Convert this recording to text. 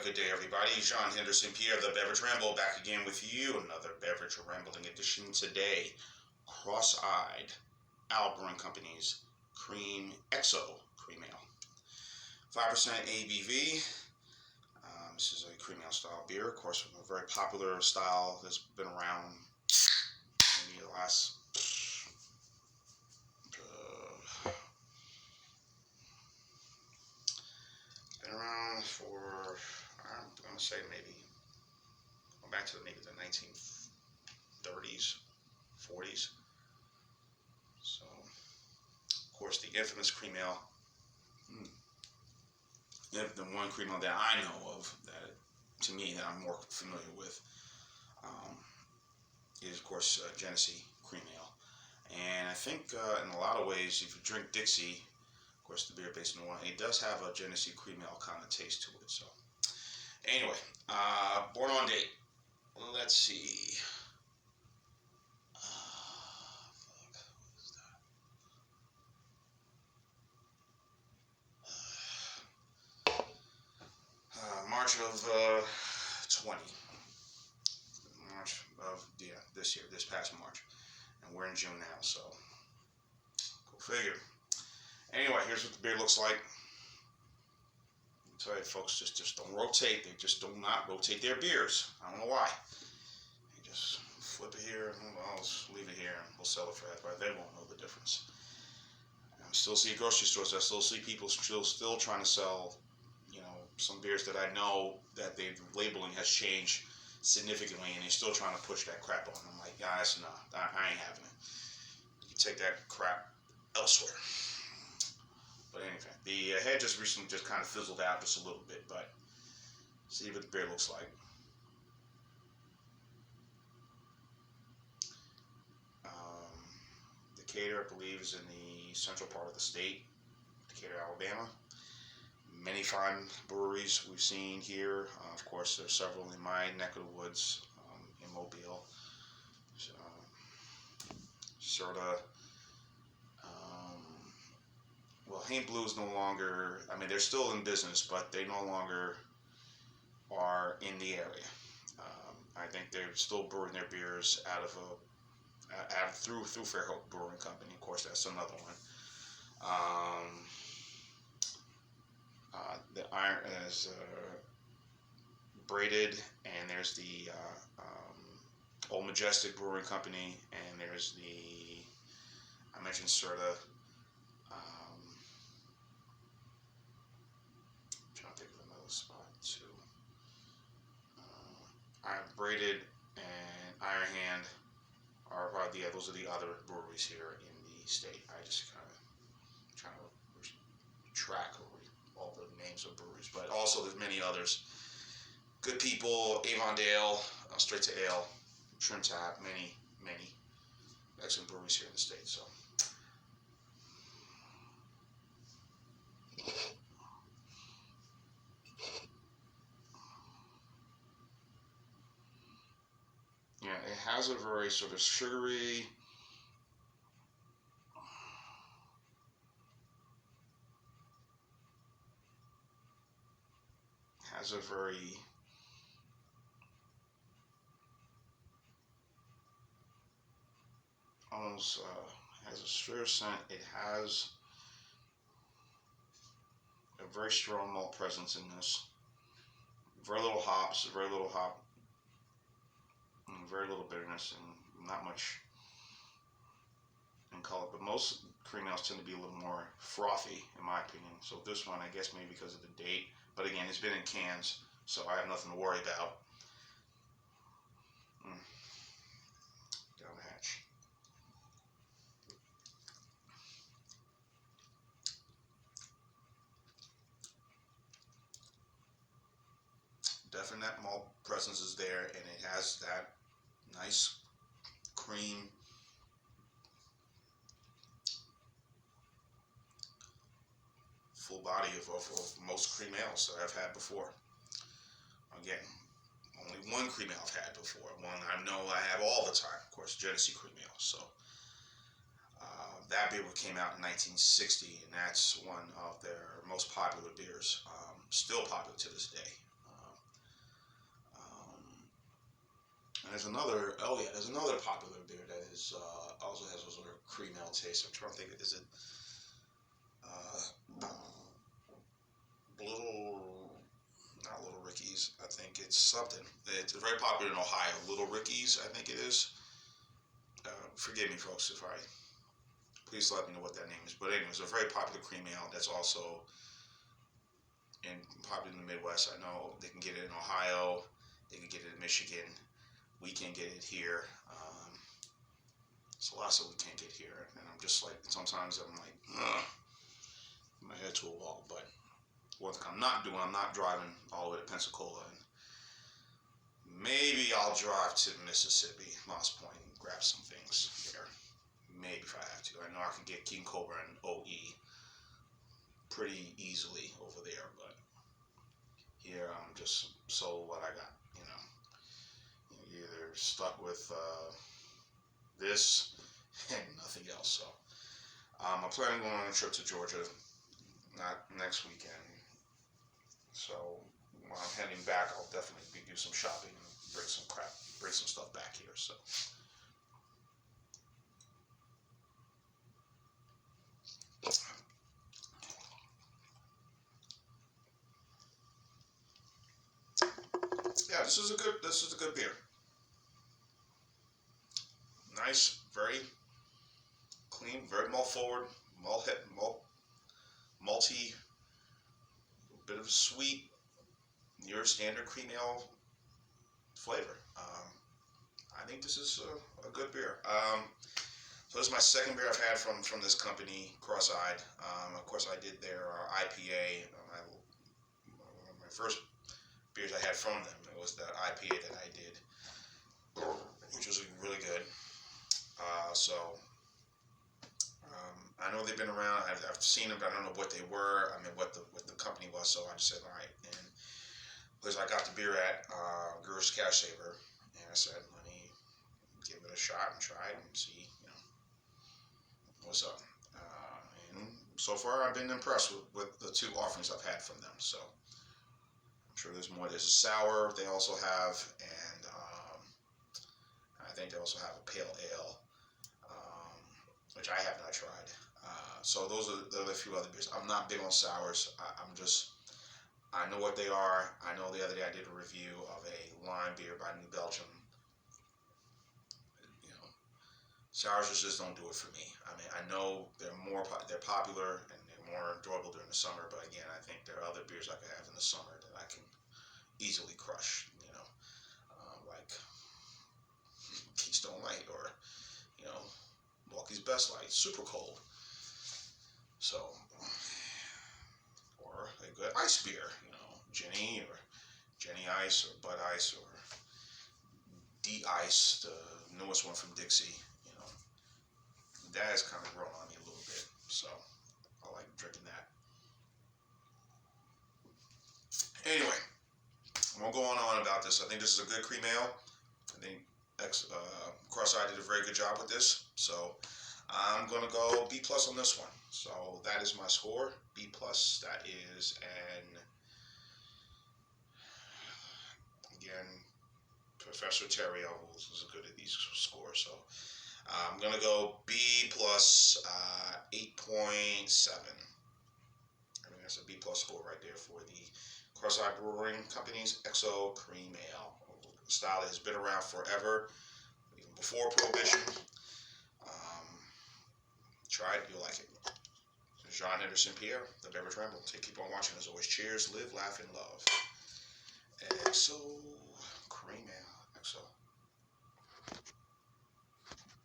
Good day, everybody. John Henderson Pierre, the Beverage Ramble, back again with you. Another Beverage Rambling edition today. Cross-eyed Owl Brewing Company's Cream XEO Cream Ale. 5% ABV. This is a cream ale style beer. Of course, a very popular style that's been around maybe the last been around for, I'm going to say maybe, going back to maybe the 1930s, 40s. So, of course, the infamous cream ale, the one cream ale that I know of, that to me, that I'm more familiar with, is, of course, Genesee Cream Ale. And I think in a lot of ways, if you drink Dixie, of course, the beer based in New Orleans, it does have a Genesee Cream Ale kind of taste to it. So, anyway, born on date. Let's see. March of 20. March of, this year, this past March. And we're in June now, so go figure. Anyway, here's what the beer looks like. I tell you, folks, just don't rotate. They just do not rotate their beers. I don't know why. They just flip it here, and I'll leave it here, and we'll sell it for that, but they won't know the difference. I still see grocery stores. I still see people still trying to sell, some beers that I know that the labeling has changed significantly, and they're still trying to push that crap on. I'm like, guys, no, I ain't having it. You can take that crap elsewhere. But anyway, the head just recently just kind of fizzled out just a little bit, but see what the beer looks like. Decatur, I believe, is in the central part of the state, Decatur, Alabama. Many fine breweries we've seen here. Of course, there's several in my neck of the woods, in Mobile. Sorta. Well, Haint Blue is no longer, they're still in business, but they no longer are in the area. I think they're still brewing their beers through Fairhope Brewing Company. Of course, that's another one. The iron is Brewed, and there's the Old Majestic Brewing Company, and there's I mentioned Serta. Trying to think of another spot too. Brewed and Iron Hand are probably those are the other breweries here in the state. I just kind of trying to track all the names of breweries, but also there's many others. Good People, Avondale, Straight to Ale, Trim Tap, many excellent breweries here in the state. So, yeah, it has a very sort of sugary, has a very almost has a sure scent. It has a very strong malt presence in this. Very little hops, and very little bitterness, and not much in color. But most cream ales tend to be a little more frothy, in my opinion. So this one, I guess maybe because of the date. But again, it's been in cans, so I have nothing to worry about. Down the hatch. Definite malt presence is there, and it has that nice cream, full body of most cream ales that I've had before. Again, only one cream ale I've had before. One I know I have all the time, of course, Genesee Cream Ale. So that beer came out in 1960, and that's one of their most popular beers. Still popular to this day. There's another, oh yeah, there's another popular beer that is also has a sort of cream ale taste. I'm trying to think, is it not Little Ricky's, I think it's something. It's very popular in Ohio, Little Ricky's, I think it is. Forgive me, folks, if please let me know what that name is. But anyways, a very popular cream ale that's also popular in the Midwest. I know they can get it in Ohio, they can get it in Michigan. We can't get it here. It's a lot that we can't get here, and I'm just like, sometimes I'm like, ugh, my head to a wall. But one thing I'm not doing, I'm not driving all the way to Pensacola, and maybe I'll drive to Mississippi, Moss Point, and grab some things there. Maybe if I have to. I know I can get King Cobra and OE pretty easily over there, but here I'm just sold what I got. You're either stuck with this and nothing else. So I'm planning on going on a trip to Georgia, not next weekend. So when I'm heading back, I'll definitely do some shopping and bring some stuff back here. So. Yeah, this is a good beer. Nice, very clean, very malt forward, malty, a bit of sweet, your standard cream ale flavor. I think this is a good beer. So this is my second beer I've had from this company, Cross-Eyed. Of course, I did their IPA. My first beers I had from them, it was the IPA that I did, which was really good. I know they've been around. I've seen them, but I don't know what they were. I mean, what the company was. So I just said, all right. And because I got the beer at Gurus Cash Saver, and I said, let me give it a shot and try it and see, what's up. And so far, I've been impressed with the two offerings I've had from them. So I'm sure there's more. There's a sour they also have, and I think they also have a pale ale, which I have not tried. So those are the few other beers. I'm not big on sours. I know what they are. I know the other day I did a review of a lime beer by New Belgium. Sours just don't do it for me. I mean, I know they're popular and they're more enjoyable during the summer, but again, I think there are other beers I could have in the summer that I can easily crush. Like Keystone Light or Milwaukee's Best Light, super cold. So, or a good ice beer, Jenny or Jenny Ice or Bud Ice or D-Ice, the newest one from Dixie. That has kind of grown on me a little bit, so I like drinking that. Anyway, I won't go on about this. I think this is a good cream ale. I think Cross-Eyed did a very good job with this, so I'm going to go B+ on this one. So that is my score, B+. That is again, Professor Terrio is good at these scores, so I'm going to go B+, 8.7. I mean, that's a B+ score right there for the Cross-Eyed Brewing Company's XEO Cream Ale. The style has been around forever, even before Prohibition. Try it, you'll like it. John Henderson Pierre, the Beverage Ramble. Keep on watching. As always, cheers, live, laugh, and love. XO